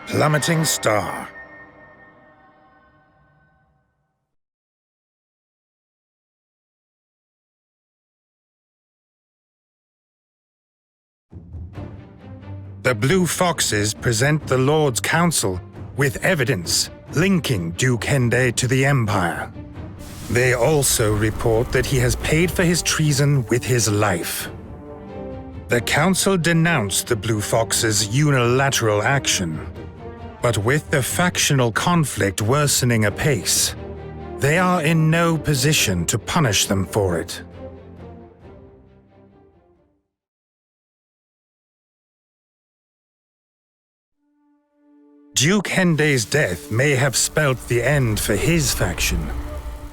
Plummeting star. The Blue Foxes present the Lord's Council with evidence linking Duke Hende to the Empire. They also report that he has paid for his treason with his life. The Council denounced the Blue Foxes' unilateral action, but with the factional conflict worsening apace, they are in no position to punish them for it. Duke Hende's death may have spelt the end for his faction,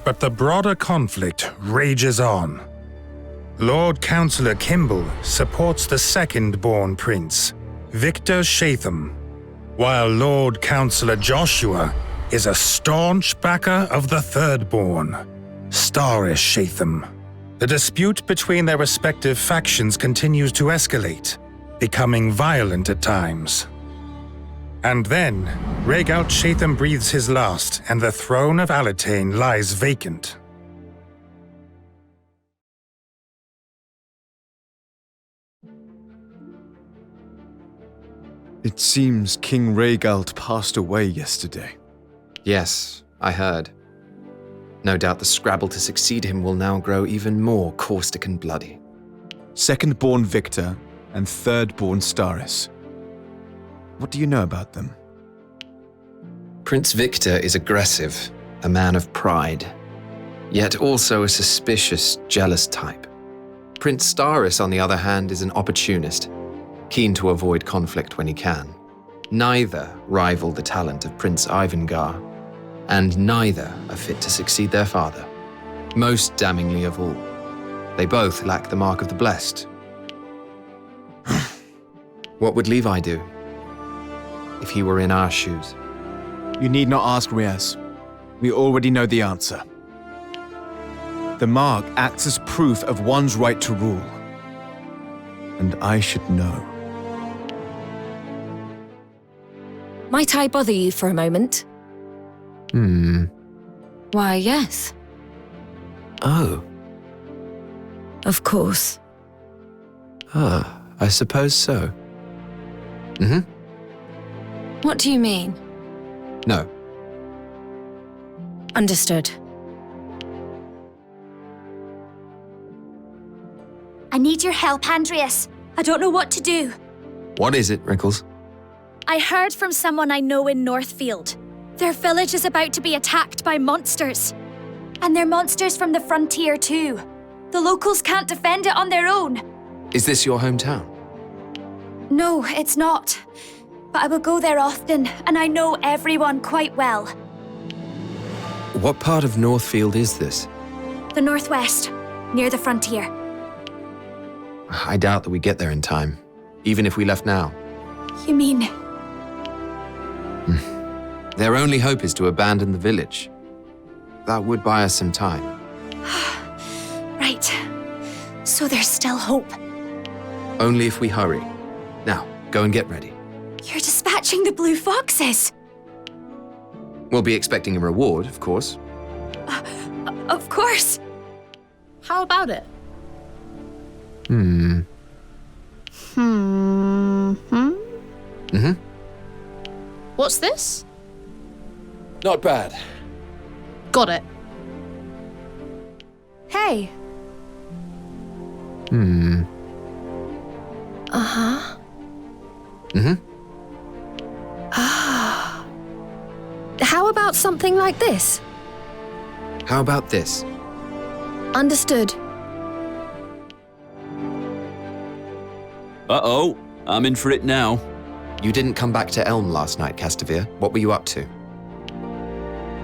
but the broader conflict rages on. Lord Councillor Kimball supports the second-born prince, Victor Shatham, while Lord Councillor Joshua is a staunch backer of the third-born, Starish Shatham. The dispute between their respective factions continues to escalate, becoming violent at times. And then, Rhaegal Shatham breathes his last, and the throne of Alatane lies vacant. It seems King Rhaegal passed away yesterday. Yes, I heard. No doubt the scrabble to succeed him will now grow even more caustic and bloody. Second-born Victor and third-born Staris. What do you know about them? Prince Victor is aggressive, a man of pride, yet also a suspicious, jealous type. Prince Staris, on the other hand, is an opportunist, keen to avoid conflict when he can. Neither rival the talent of Prince Ivangar, and neither are fit to succeed their father. Most damningly of all, they both lack the mark of the blessed. What would Levi do if he were in our shoes? You need not ask, Riaz. We already know the answer. The mark acts as proof of one's right to rule. And I should know. Might I bother you for a moment? Why, yes. Oh. Of course. I suppose so. What do you mean? No. Understood. I need your help, Andreas. I don't know what to do. What is it, Wrinkles? I heard from someone I know in Northfield. Their village is about to be attacked by monsters. And they're monsters from the frontier too. The locals can't defend it on their own. Is this your hometown? No, it's not. But I will go there often, and I know everyone quite well. What part of Northfield is this? The northwest, near the frontier. I doubt that we get there in time, even if we left now. You mean... Their only hope is to abandon the village. That would buy us some time. Right. So there's still hope. Only if we hurry. Now, go and get ready. You're dispatching the Blue Foxes! We'll be expecting a reward, of course. Of course! How about it? What's this? Not bad. Got it. Hey. Uh-huh. How about something like this? How about this? Understood. Uh-oh, I'm in for it now. You didn't come back to Elm last night, Castamere. What were you up to?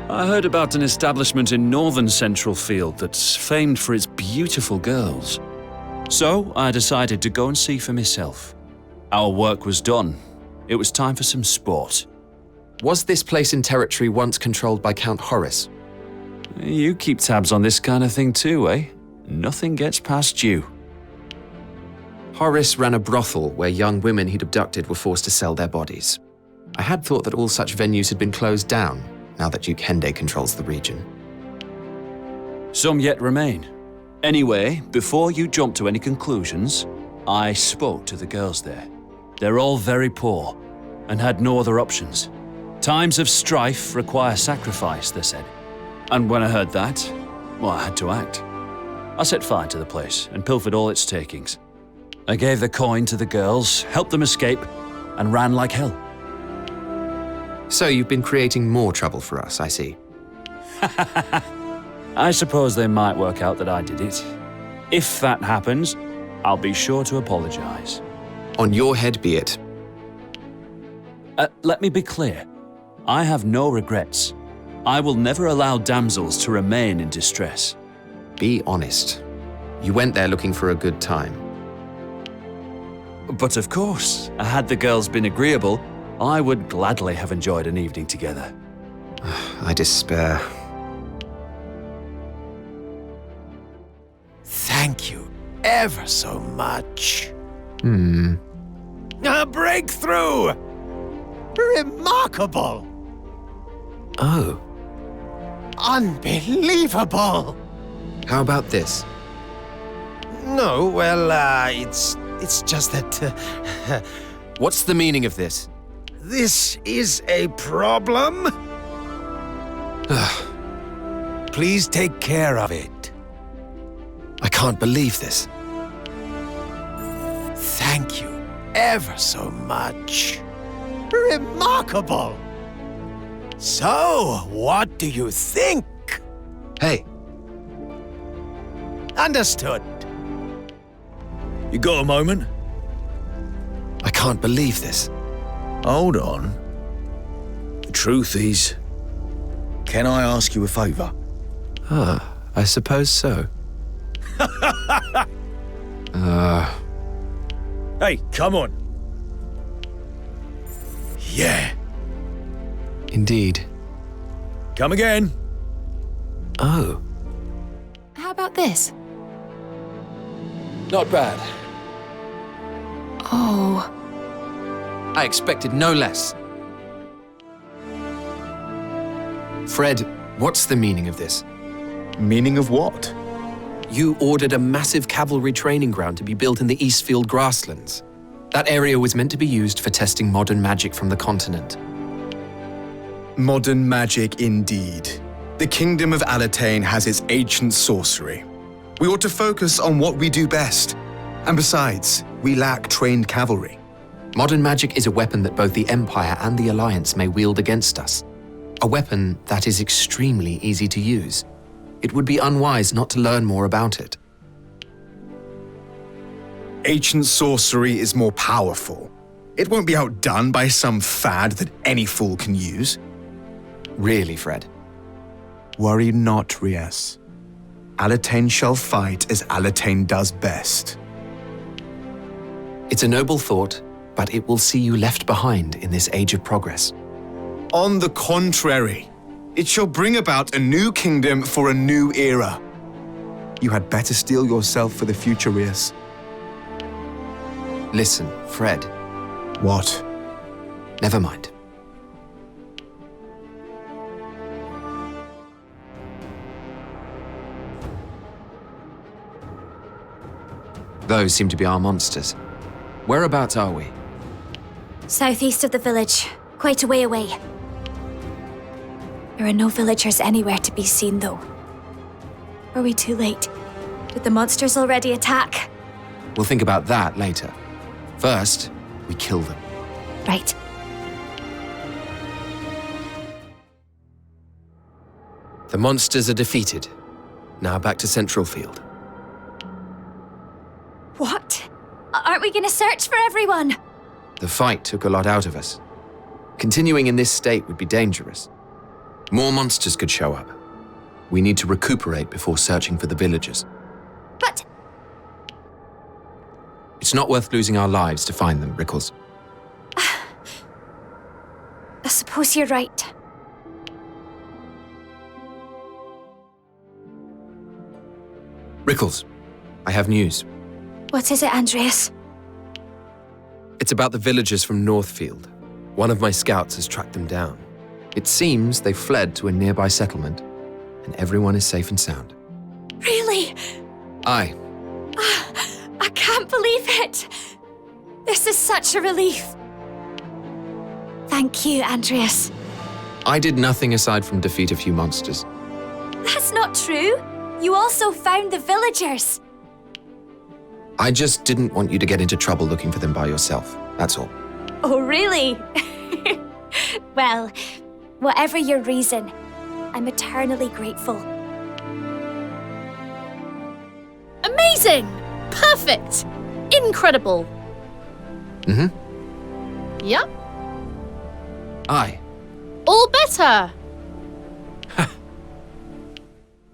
I heard about an establishment in northern Central Field that's famed for its beautiful girls. So I decided to go and see for myself. Our work was done. It was time for some sport. Was this place in territory once controlled by Count Horace? You keep tabs on this kind of thing too, eh? Nothing gets past you. Horace ran a brothel where young women he'd abducted were forced to sell their bodies. I had thought that all such venues had been closed down, now that Duke Hende controls the region. Some yet remain. Anyway, before you jump to any conclusions, I spoke to the girls there. They're all very poor and had no other options. Times of strife require sacrifice, they said. And when I heard that, well, I had to act. I set fire to the place and pilfered all its takings. I gave the coin to the girls, helped them escape, and ran like hell. So you've been creating more trouble for us, I see. I suppose they might work out that I did it. If that happens, I'll be sure to apologize. On your head be it. Let me be clear. I have no regrets. I will never allow damsels to remain in distress. Be honest. You went there looking for a good time. But of course, had the girls been agreeable, I would gladly have enjoyed an evening together. I despair. Thank you ever so much. A breakthrough! Remarkable! Oh, Unbelievable! how about this? No, well, it's just that What's the meaning of this? this is a problem. Please take care of it. I can't believe this. Thank you ever so much. Remarkable! So, what do you think? Hey, Understood. You got a moment? I can't believe this. Hold on. The truth is, can I ask you a favor? I suppose so. Hey, come on. Yeah. Indeed. Come again. Oh, How about this? not bad. Oh, I expected no less. Fred, what's the meaning of this? Meaning of what? You ordered a massive cavalry training ground to be built in the Eastfield grasslands. That area was meant to be used for testing modern magic from the continent. Modern magic indeed. The kingdom of Alatain has its ancient sorcery. We ought to focus on what we do best. And besides, we lack trained cavalry. Modern magic is a weapon that both the Empire and the Alliance may wield against us. A weapon that is extremely easy to use. It would be unwise not to learn more about it. Ancient sorcery is more powerful. It won't be outdone by some fad that any fool can use. Really, Fred? Worry not, Rias. Alatain shall fight as Alatain does best. It's a noble thought, but it will see you left behind in this age of progress. On the contrary, it shall bring about a new kingdom for a new era. You had better steel yourself for the future, Rias. Listen, Fred, What? never mind. Those seem to be our monsters. Whereabouts are we? Southeast of the village, quite a way away. There are no villagers anywhere to be seen, though. Are we too late? Did the monsters already attack? We'll think about that later. First, we kill them. Right. The monsters are defeated. Now back to Central Field. What? Aren't we gonna search for everyone? The fight took a lot out of us. Continuing in this state would be dangerous. More monsters could show up. We need to recuperate before searching for the villagers. But It's not worth losing our lives to find them, Rickles. I suppose you're right. Rickles, I have news. What is it, Andreas? It's about the villagers from Northfield. One of my scouts has tracked them down. It seems they fled to a nearby settlement, and everyone is safe and sound. Really? Aye. I can't believe it. This is such a relief. Thank you, Andreas. I did nothing aside from defeat a few monsters. That's not true. You also found the villagers. I just didn't want you to get into trouble looking for them by yourself, that's all. Oh, really? Well, whatever your reason, I'm eternally grateful. Amazing! Perfect! Incredible! Mm-hmm. Yep. Aye. All better!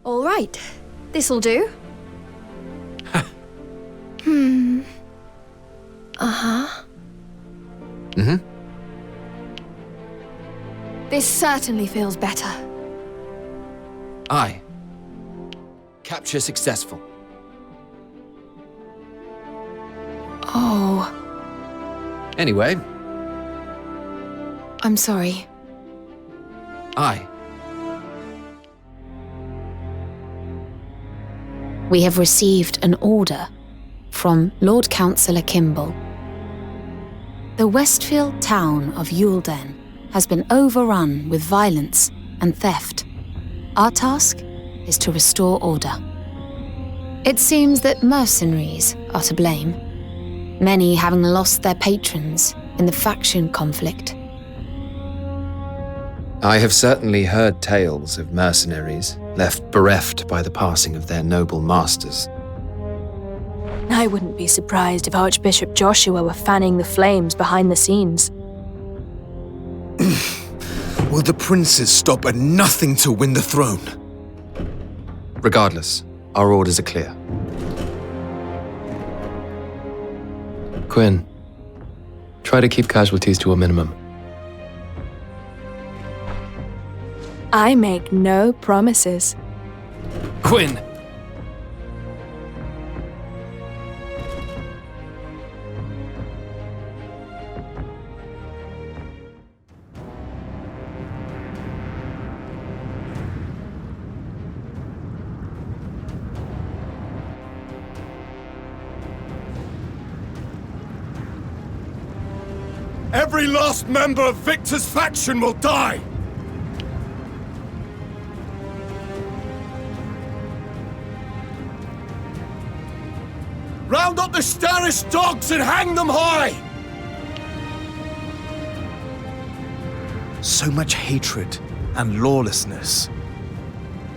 All right, this'll do. Uh-huh. Mm-hmm. This certainly feels better. Aye. Capture successful. Oh, Anyway, I'm sorry. aye. We have received an order from Lord Councillor Kimball. The Westfield town of Eulden has been overrun with violence and theft. Our task is to restore order. It seems that mercenaries are to blame, many having lost their patrons in the faction conflict. I have certainly heard tales of mercenaries left bereft by the passing of their noble masters. I wouldn't be surprised if Archbishop Joshua were fanning the flames behind the scenes. Will the princes stop at nothing to win the throne? Regardless, our orders are clear. Quinn, try to keep casualties to a minimum. I make no promises. Quinn! Every last member of Victor's faction will die! Round up the Starish dogs and hang them high! So much hatred and lawlessness.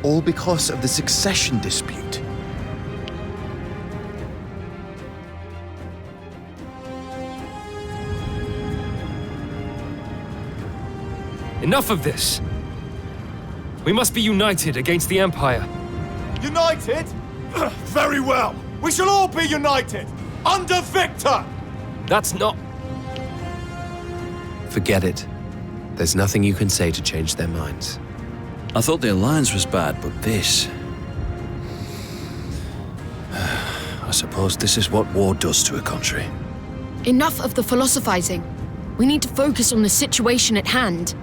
All because of the succession dispute. Enough of this! We must be united against the Empire. United? Very well! We shall all be united! Under Victor! That's not... Forget it. There's nothing you can say to change their minds. I thought the alliance was bad, but this... I suppose this is what war does to a country. Enough of the philosophizing. We need to focus on the situation at hand.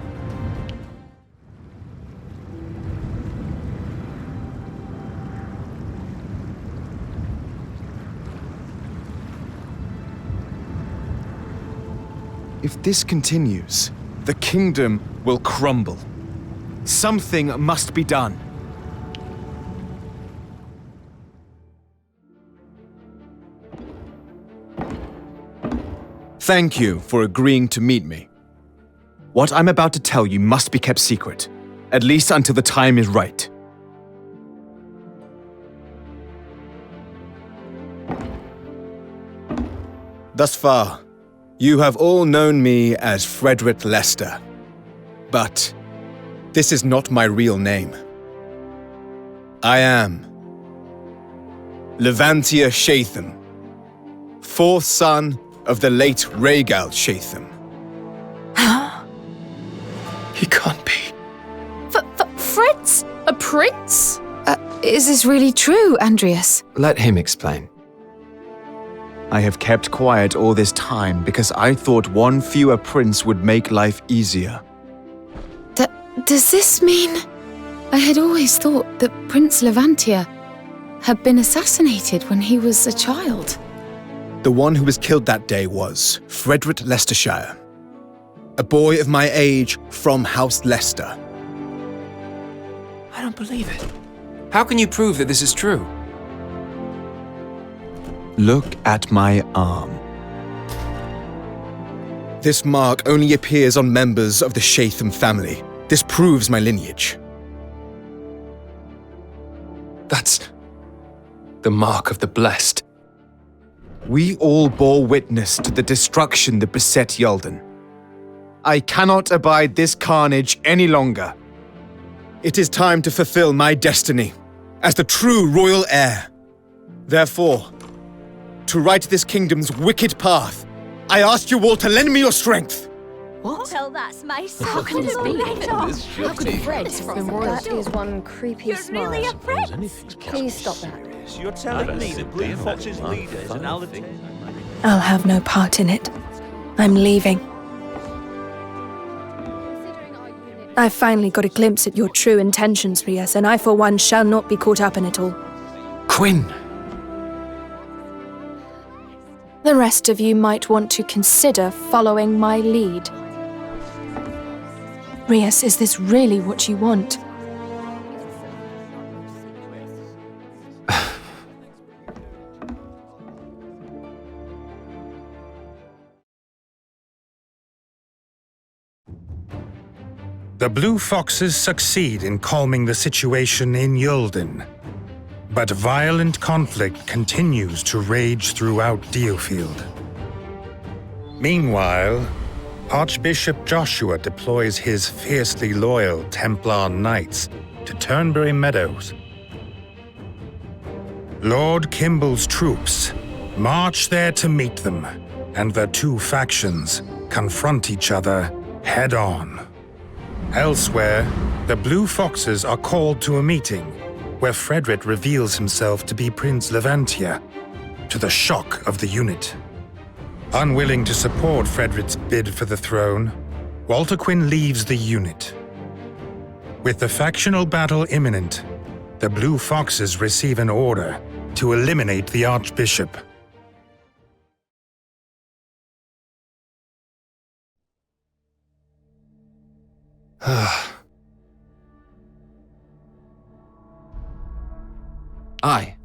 If this continues, the kingdom will crumble. Something must be done. Thank you for agreeing to meet me. What I'm about to tell you must be kept secret, at least until the time is right. Thus far, you have all known me as Frederick Lester. But this is not my real name. I am Levantia Shatham, fourth son of the late Rhaegal Shatham. He can't be. Fritz? A prince? Is this really true, Andreas? Let him explain. I have kept quiet all this time because I thought one fewer prince would make life easier. Does this mean... I had always thought that Prince Levantia had been assassinated when he was a child. The one who was killed that day was Frederick Leicestershire, a boy of my age from House Leicester. I don't believe it. How can you prove that this is true? Look at my arm. This mark only appears on members of the Shatham family. This proves my lineage. That's the mark of the blessed. We all bore witness to the destruction that beset Yulden. I cannot abide this carnage any longer. It is time to fulfill my destiny as the true royal heir. Therefore, to right this kingdom's wicked path, I ask you all to lend me your strength. What? Well, that's my son. How can this be? How could Fred been royal? That is one creepy You're smile. really a prince. Please stop that. You're telling me the Blue Fox's leader is an Aladdin? I'll have no part in it. I'm leaving. I finally got a glimpse at your true intentions, Rias, and I for one shall not be caught up in it all. Quinn! The rest of you might want to consider following my lead. Rias, is this really what you want? The Blue Foxes succeed in calming the situation in Yulden, but violent conflict continues to rage throughout DioField. Meanwhile, Archbishop Joshua deploys his fiercely loyal Templar Knights to Turnberry Meadows. Lord Kimball's troops march there to meet them, and the two factions confront each other head-on. Elsewhere, the Blue Foxes are called to a meeting where Frederick reveals himself to be Prince Levantia, to the shock of the unit. Unwilling to support Frederick's bid for the throne, Walter Quinn leaves the unit. With the factional battle imminent, the Blue Foxes receive an order to eliminate the Archbishop. I.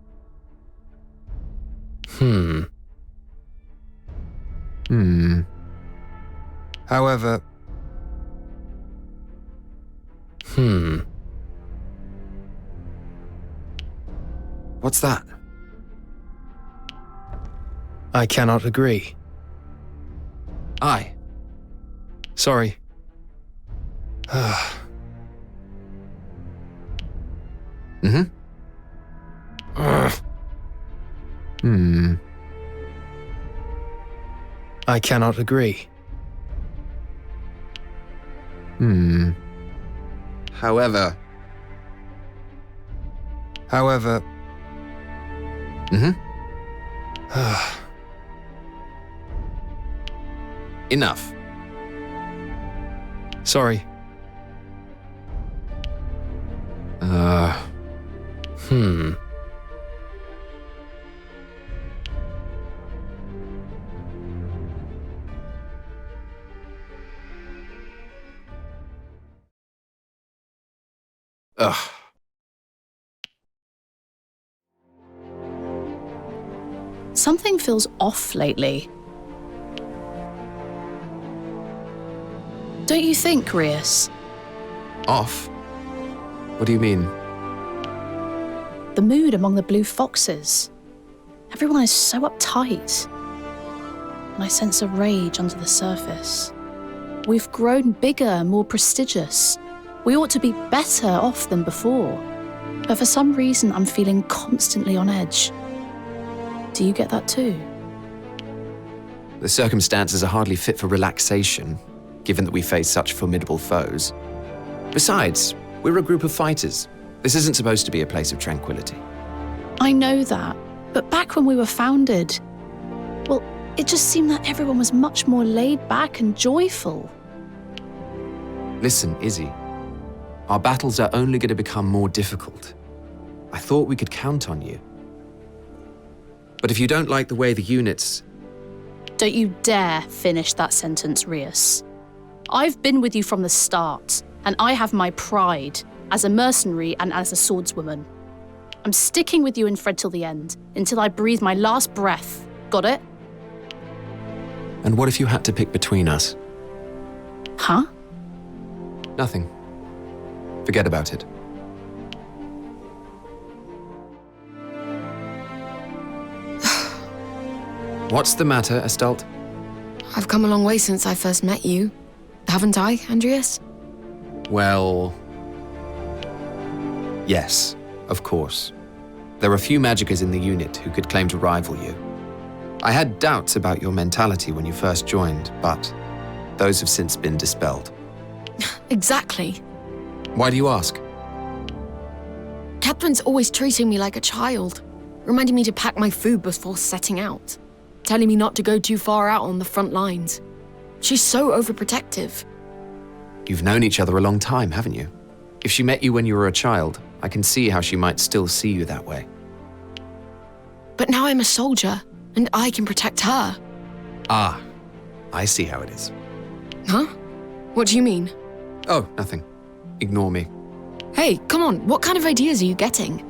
However... What's that? I cannot agree. I. Sorry. I cannot agree. However... Enough. Sorry. Something feels off lately. Don't you think, Rias? Off? What do you mean? The mood among the Blue Foxes. Everyone is so uptight. And I sense a rage under the surface. We've grown bigger, more prestigious. We ought to be better off than before. But for some reason, I'm feeling constantly on edge. Do you get that too? The circumstances are hardly fit for relaxation, given that we face such formidable foes. Besides, we're a group of fighters. This isn't supposed to be a place of tranquility. I know that, but back when we were founded, It just seemed that everyone was much more laid back and joyful. Listen, Izzy. Our battles are only going to become more difficult. I thought we could count on you. But if you don't like the way the units... Don't you dare finish that sentence, Rias. I've been with you from the start, and I have my pride as a mercenary and as a swordswoman. I'm sticking with you and Fred till the end, until I breathe my last breath. Got it? And what if you had to pick between us? Huh? Nothing. Forget about it. What's the matter, Estalt? I've come a long way since I first met you. Haven't I, Andreas? Well... yes, of course. There are few magicers in the unit who could claim to rival you. I had doubts about your mentality when you first joined, but those have since been dispelled. Exactly. Why do you ask? Catherine's always treating me like a child, reminding me to pack my food before setting out, telling me not to go too far out on the front lines. She's so overprotective. You've known each other a long time, haven't you? If she met you when you were a child, I can see how she might still see you that way. But now I'm a soldier, and I can protect her. Ah, I see how it is. Huh? What do you mean? Oh, nothing. Ignore me. Hey, come on, what kind of ideas are you getting?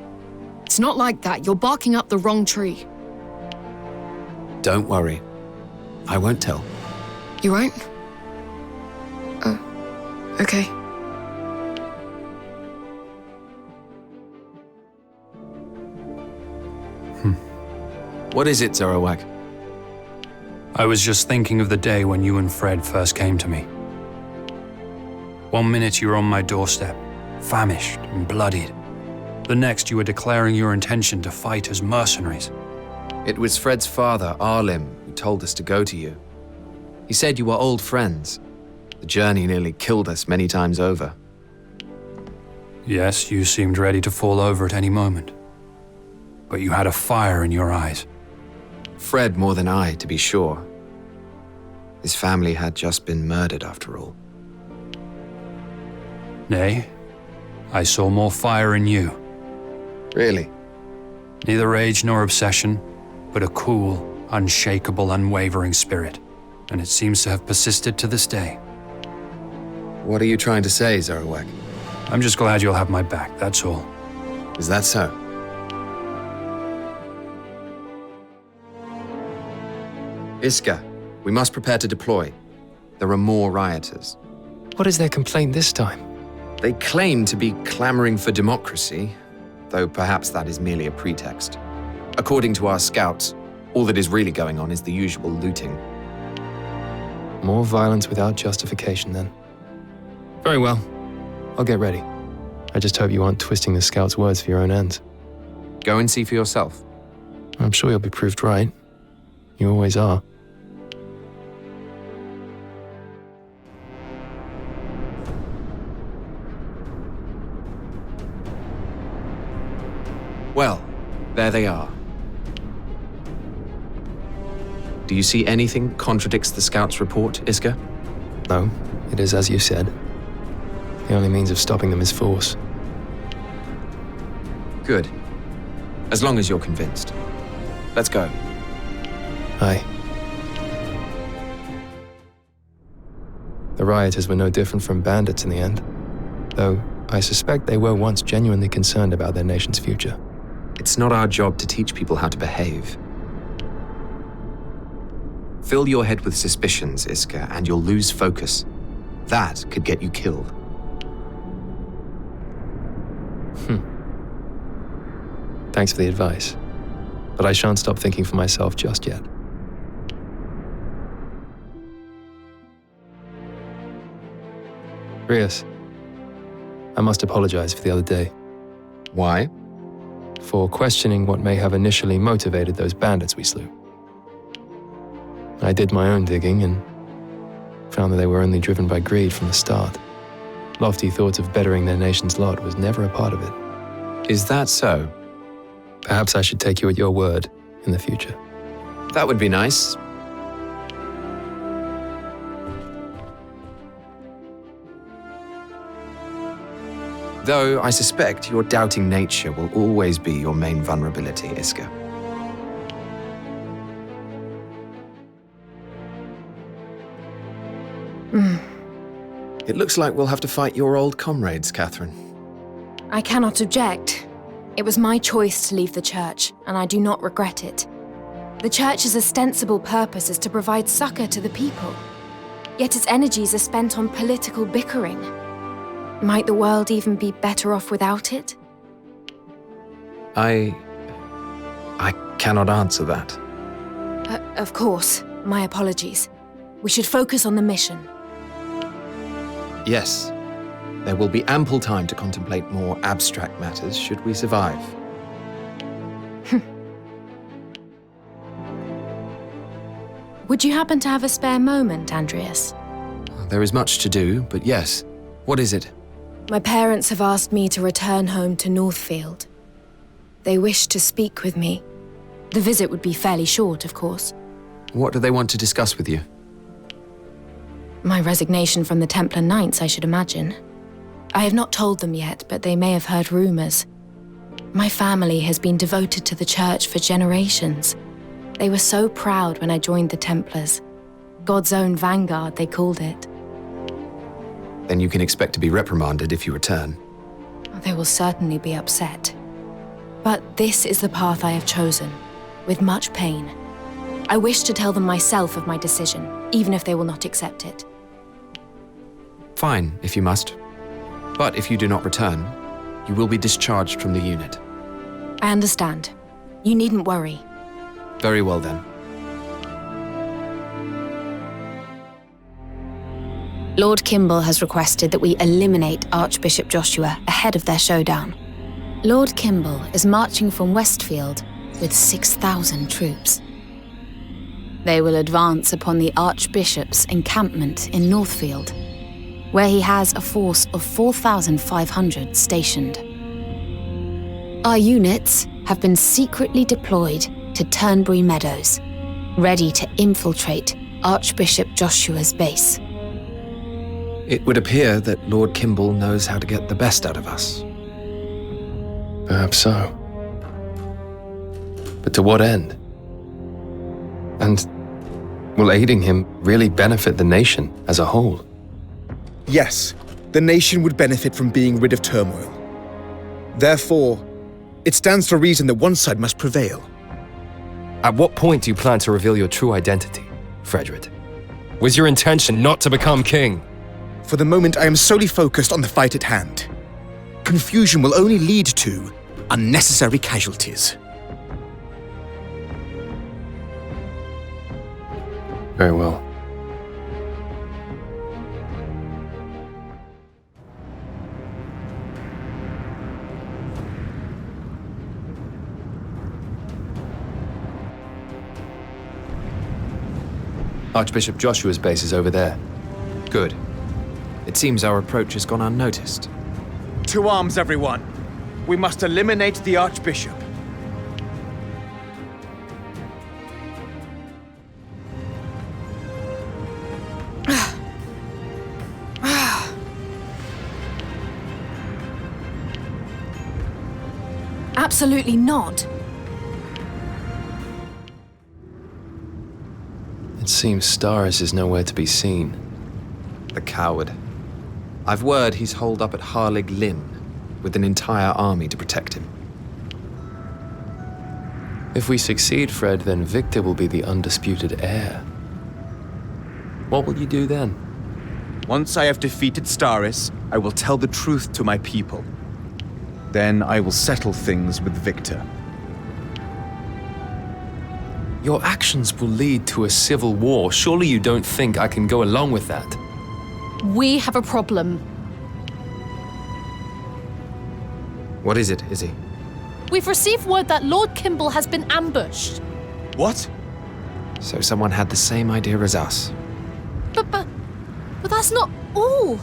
It's not like that, you're barking up the wrong tree. Don't worry. I won't tell. You won't? Oh, okay. What is it, Zoroark? I was just thinking of the day when you and Fred first came to me. One minute you were on my doorstep, famished and bloodied. The next you were declaring your intention to fight as mercenaries. It was Fred's father, Arlim, who told us to go to you. He said you were old friends. The journey nearly killed us many times over. Yes, you seemed ready to fall over at any moment. But you had a fire in your eyes. Fred more than I, to be sure. His family had just been murdered after all. Nay, I saw more fire in you. Really? Neither rage nor obsession, but a cool, unshakable, unwavering spirit. And it seems to have persisted to this day. What are you trying to say, Zoroark? I'm just glad you'll have my back, that's all. Is that so? Iska, we must prepare to deploy. There are more rioters. What is their complaint this time? They claim to be clamoring for democracy, though perhaps that is merely a pretext. According to our scouts, all that is really going on is the usual looting. More violence without justification, then. Very well. I'll get ready. I just hope you aren't twisting the scouts' words for your own ends. Go and see for yourself. I'm sure you'll be proved right. You always are. Well, there they are. Do you see anything that contradicts the scouts' report, Iska? No, it is as you said. The only means of stopping them is force. Good. As long as you're convinced. Let's go. Aye. The rioters were no different from bandits in the end, though I suspect they were once genuinely concerned about their nation's future. It's not our job to teach people how to behave. Fill your head with suspicions, Iska, and you'll lose focus. That could get you killed. Thanks for the advice, but I shan't stop thinking for myself just yet. Rias, I must apologize for the other day. Why? For questioning what may have initially motivated those bandits we slew. I did my own digging and found that they were only driven by greed from the start. Lofty thoughts of bettering their nation's lot was never a part of it. Is that so? Perhaps I should take you at your word in the future. That would be nice. Though I suspect your doubting nature will always be your main vulnerability, Iska. It looks like we'll have to fight your old comrades, Catherine. I cannot object. It was my choice to leave the church, and I do not regret it. The church's ostensible purpose is to provide succor to the people. Yet its energies are spent on political bickering. Might the world even be better off without it? I cannot answer that. Of course. My apologies. We should focus on the mission. Yes, there will be ample time to contemplate more abstract matters should we survive. Would you happen to have a spare moment, Andreas? There is much to do, but yes. What is it? My parents have asked me to return home to Northfield. They wish to speak with me. The visit would be fairly short, of course. What do they want to discuss with you? My resignation from the Templar Knights, I should imagine. I have not told them yet, but they may have heard rumors. My family has been devoted to the church for generations. They were so proud when I joined the Templars. God's own vanguard, they called it. Then you can expect to be reprimanded if you return. They will certainly be upset. But this is the path I have chosen, with much pain. I wish to tell them myself of my decision, even if they will not accept it. Fine, if you must. But if you do not return, you will be discharged from the unit. I understand. You needn't worry. Very well then. Lord Kimball has requested that we eliminate Archbishop Joshua ahead of their showdown. Lord Kimball is marching from Westfield with 6,000 troops. They will advance upon the Archbishop's encampment in Northfield, where he has a force of 4,500 stationed. Our units have been secretly deployed to Turnberry Meadows, ready to infiltrate Archbishop Joshua's base. It would appear that Lord Kimball knows how to get the best out of us. Perhaps so. But to what end? And will aiding him really benefit the nation as a whole? Yes, the nation would benefit from being rid of turmoil. Therefore, it stands to reason that one side must prevail. At what point do you plan to reveal your true identity, Frederick? Was your intention not to become king? For the moment, I am solely focused on the fight at hand. Confusion will only lead to unnecessary casualties. Very well. Archbishop Joshua's base is over there. Good. It seems our approach has gone unnoticed. To arms, everyone. We must eliminate the Archbishop. Absolutely not. It seems Staris is nowhere to be seen. The coward. I've word he's holed up at Harlig Lynn, with an entire army to protect him. If we succeed, Fred, then Victor will be the undisputed heir. What will you do then? Once I have defeated Staris, I will tell the truth to my people. Then I will settle things with Victor. Your actions will lead to a civil war. Surely you don't think I can go along with that? We have a problem. What is it, Izzy? We've received word that Lord Kimball has been ambushed. What? So someone had the same idea as us. But that's not all.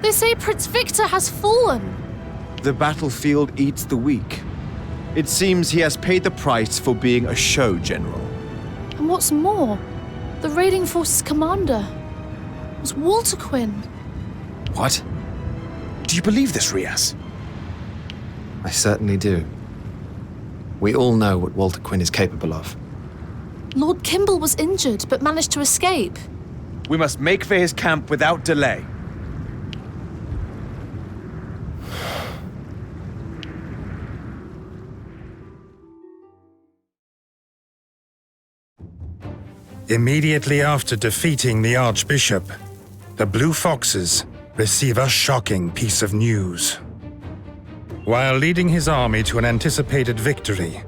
They say Prince Victor has fallen. The battlefield eats the weak. It seems he has paid the price for being a show general. And what's more, the raiding force's commander was Walter Quinn. What? Do you believe this, Rias? I certainly do. We all know what Walter Quinn is capable of. Lord Kimball was injured, but managed to escape. We must make for his camp without delay. Immediately after defeating the Archbishop, the Blue Foxes receive a shocking piece of news. While leading his army to an anticipated victory,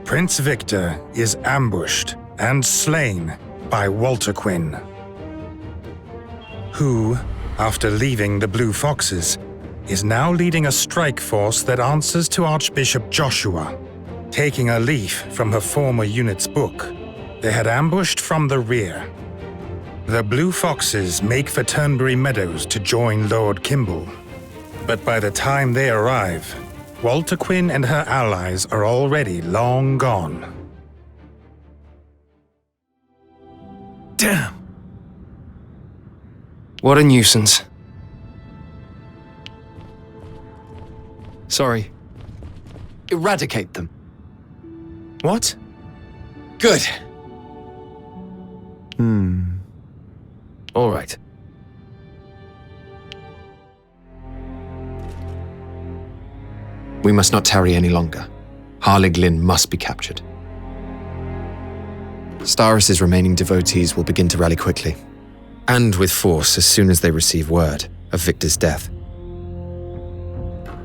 Prince Victor is ambushed and slain by Walter Quinn, who, after leaving the Blue Foxes, is now leading a strike force that answers to Archbishop Joshua. Taking a leaf from her former unit's book, they had ambushed from the rear. The Blue Foxes make for Turnberry Meadows to join Lord Kimball. But by the time they arrive, Walter Quinn and her allies are already long gone. Damn! What a nuisance. Sorry. Eradicate them. What? Good. All right. We must not tarry any longer. Harlig Lynn must be captured. Staris's remaining devotees will begin to rally quickly, and with force as soon as they receive word of Victor's death.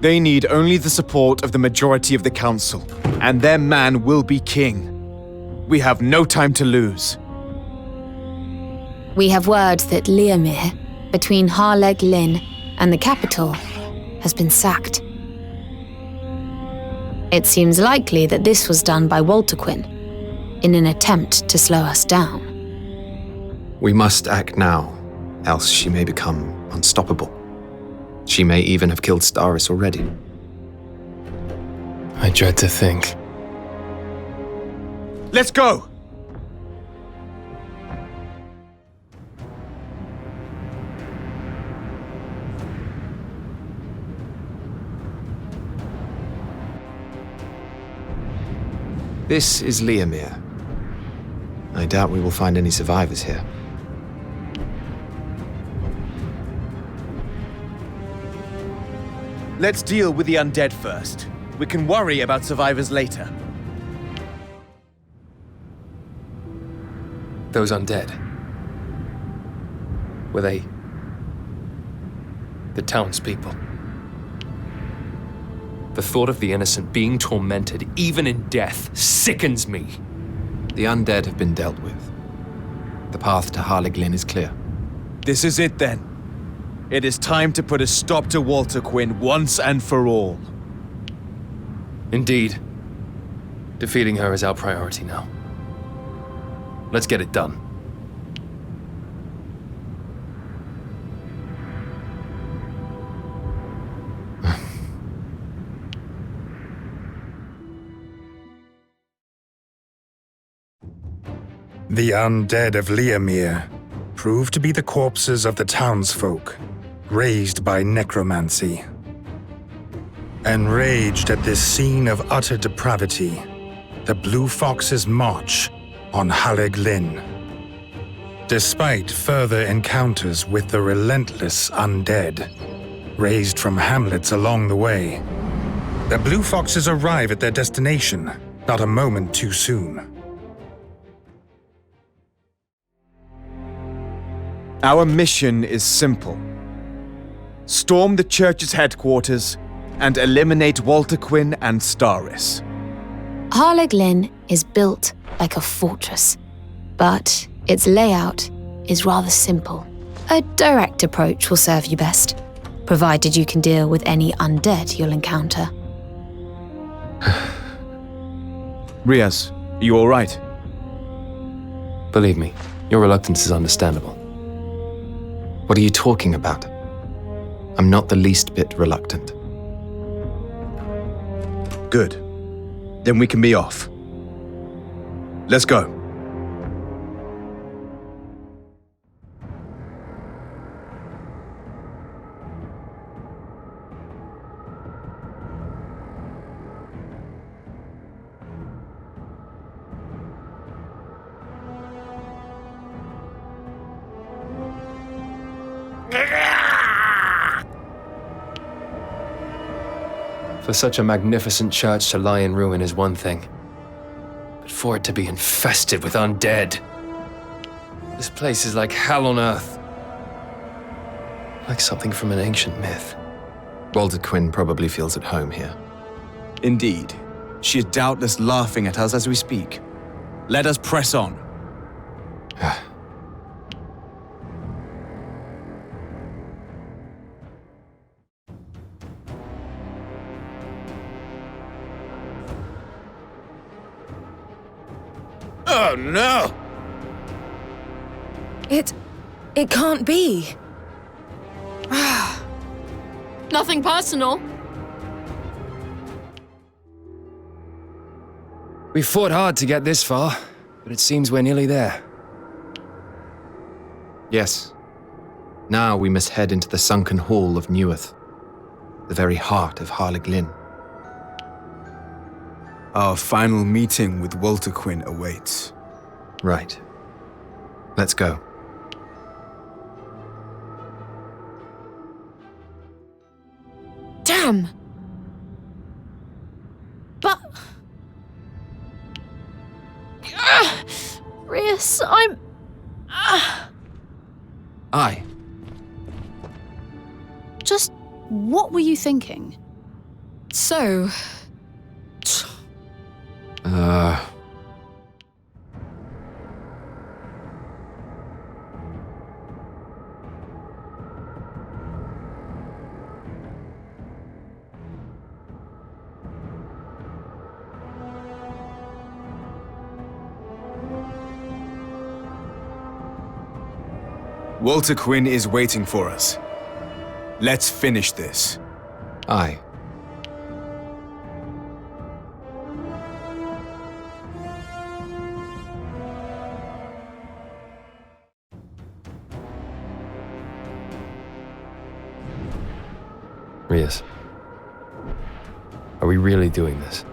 They need only the support of the majority of the council, and their man will be king. We have no time to lose. We have word that Leomir, between Harleg Lynn and the capital, has been sacked. It seems likely that this was done by Walter Quinn, in an attempt to slow us down. We must act now, else she may become unstoppable. She may even have killed Staris already. I dread to think. Let's go! This is Leomir. I doubt we will find any survivors here. Let's deal with the undead first. We can worry about survivors later. Those undead. Were they the townspeople? The thought of the innocent being tormented, even in death, sickens me. The undead have been dealt with. The path to Harlig Lynn is clear. This is it then. It is time to put a stop to Walter Quinn once and for all. Indeed. Defeating her is our priority now. Let's get it done. The undead of Leomir proved to be the corpses of the townsfolk, raised by necromancy. Enraged at this scene of utter depravity, the Blue Foxes march on Harlig Lynn. Despite further encounters with the relentless undead, raised from hamlets along the way, the Blue Foxes arrive at their destination not a moment too soon. Our mission is simple. Storm the church's headquarters and eliminate Walter Quinn and Staris. Harleg Lynn is built like a fortress, but its layout is rather simple. A direct approach will serve you best, provided you can deal with any undead you'll encounter. Rias, are you all right? Believe me, your reluctance is understandable. What are you talking about? I'm not the least bit reluctant. Good. Then we can be off. Let's go. For such a magnificent church to lie in ruin is one thing, but for it to be infested with undead. This place is like hell on earth. Like something from an ancient myth. Walter Quinn probably feels at home here. Indeed. She is doubtless laughing at us as we speak. Let us press on. Oh no! It can't be. Nothing personal. We fought hard to get this far, but it seems we're nearly there. Yes. Now we must head into the sunken hall of Neworth, the very heart of Harleglin. Our final meeting with Walter Quinn awaits. Right. Let's go. Damn. But... Rias, I'm... Aye. Just what were you thinking? So, Walter Quinn is waiting for us. Let's finish this. Aye. Rias, are we really doing this?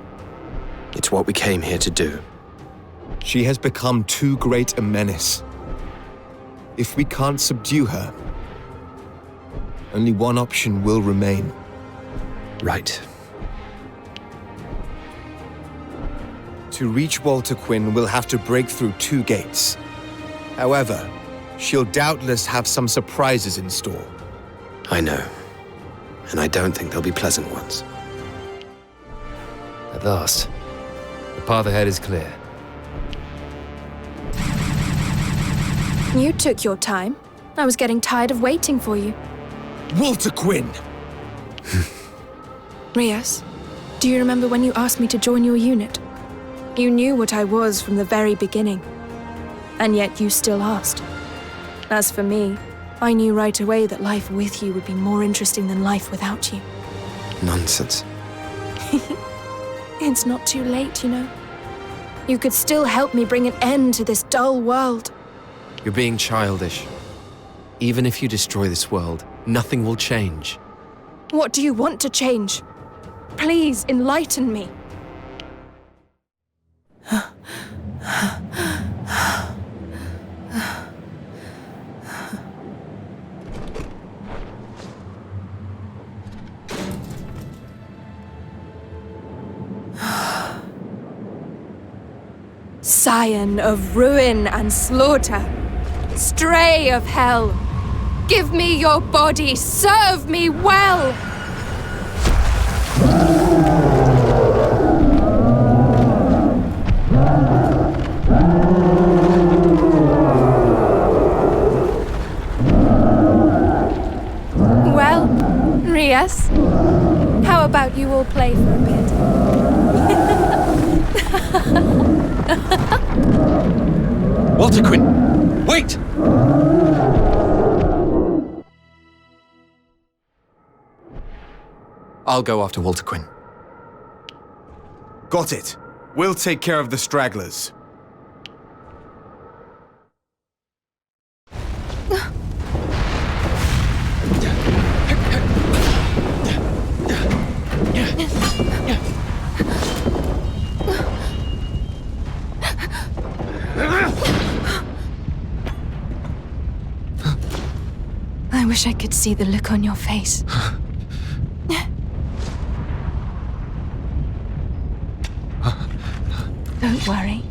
It's what we came here to do. She has become too great a menace. If we can't subdue her, only one option will remain. Right. To reach Walter Quinn, we'll have to break through 2 gates. However, she'll doubtless have some surprises in store. I know. And I don't think they'll be pleasant ones. At last, the path ahead is clear. You took your time. I was getting tired of waiting for you. Walter Quinn! Rias, do you remember when you asked me to join your unit? You knew what I was from the very beginning. And yet you still asked. As for me, I knew right away that life with you would be more interesting than life without you. Nonsense. It's not too late, you know. You could still help me bring an end to this dull world. You're being childish. Even if you destroy this world, nothing will change. What do you want to change? Please, enlighten me. Scion of ruin and slaughter, stray of hell, give me your body, serve me well! Well, Rias, how about you all play for a bit? Walter Quinn, wait! I'll go after Walter Quinn. Got it. We'll take care of the stragglers. I wish I could see the look on your face. Don't worry.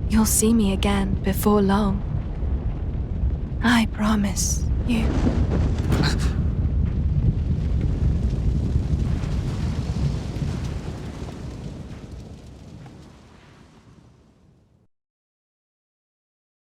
You'll see me again before long. I promise you.